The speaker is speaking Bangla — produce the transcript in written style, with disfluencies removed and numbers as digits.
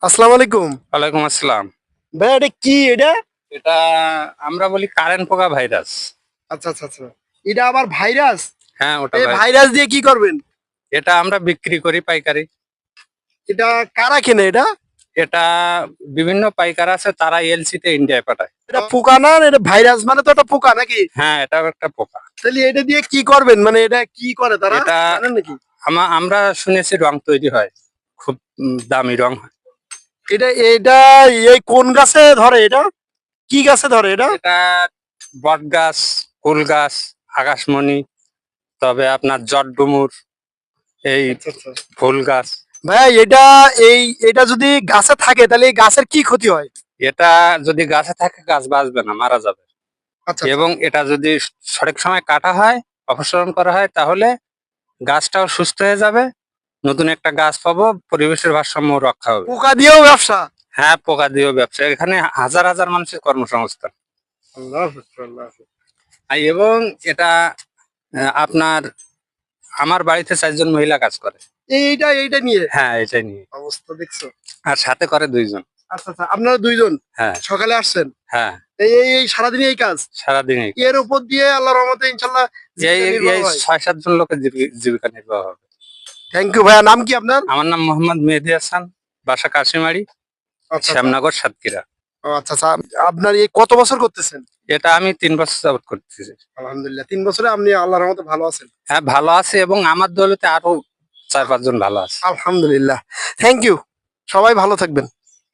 আসসালামু আলাইকুম। ওয়ালাইকুম আসসালাম। ভাই এটা কি এটা? এটা আমরা বলি কারেন্ট পোকা ভাইরাস। আচ্ছা আচ্ছা আচ্ছা। এটা আবার ভাইরাস? হ্যাঁ, ওটা এই ভাই। ভাইরাস দিয়ে কি করবেন? এটা আমরা বিক্রি করি পাইকারি। এটা কারা কেনে এটা? এটা বিভিন্ন পাইকার আছে, তারা এলসিতে ইন্ডিয়ায় পাঠায়। এটা পোকা না, এটা ভাইরাস মানে তো এটা পোকা নাকি? হ্যাঁ, এটাও একটা পোকা। তাহলে এটা দিয়ে কি করবেন, মানে এটা কি করে তারা এটা জানেন নাকি? আমরা শুনেছি রং তৈরি হয়, খুব দামি রং হয়। এটা এটা এই কোন গাছে ধরে এটা? কি গাছে ধরে এটা? এটা বট গাছ, কুল গাছ, আকাশমণি, তবে আপনার জটডুমুর, এই আচ্ছা আচ্ছা। ফুল গাছ। ভাই এটা এই এটা যদি গাছে থাকে তাহলে এই গাছের কি ক্ষতি হয়? এটা যদি গাছে থাকে গাছ বাঁচবে না, মারা যাবে। আচ্ছা আচ্ছা। এবং এটা যদি সঠিক সময় কাটা হয়, অপসারণ করা হয়, তাহলে গাছটাও সুস্থ হয়ে যাবে, নতুন একটা গাছ পাবো, পরিবেশের ভারসাম্য রক্ষা হবে। পোকা দিয়েও ব্যবসা? হ্যাঁ, পোকা দিয়েও ব্যবসা, এখানে হাজার হাজার মানুষের কর্মসংস্থান। আল্লাহু আকবার, আল্লাহু আকবার। এবং এটা আপনার আমার বাড়িতে 4 জন মহিলা কাজ করে। এইটা এইটা নিয়ে হ্যাঁ, এটাই নিয়ে। অবস্থা দেখছো? আর সাথে করে 2 জন। আচ্ছা আচ্ছা, আপনারা দুইজন হ্যাঁ সকালে আসছেন? হ্যাঁ, এই এই এই সারাদিন এই কাজ? সারাদিনই। এর উপর দিয়ে আল্লাহর রহমতে ইনশাল্লাহ এই জীবিকা নির্বাহ এই হয়। 6-7 জন লোকের জীবিকা নির্বাহ হবে। থ্যাংক ইউ ভাইয়া। নাম কি আপনার? আমার নাম মোহাম্মদ মেহেদী হাসান, বাসা কাশিমারি, আচ্ছা আচ্ছা। শ্যামনগর, সাতক্ষীরা। ও আচ্ছা আচ্ছা। আপনার এই কত বছর করতেছেন? এটা আমি 3 বছর যাবত করতেছি। আলহামদুলিল্লাহ, 3 বছরে আপনি আল্লাহর রহমতে ভালো আছেন? হ্যাঁ, ভালো আছে, এবং আমার দৌলতে আরো 4-5 জন ভালো আছে। আলহামদুলিল্লাহ। Thank you. সবাই ভালো থাকবেন।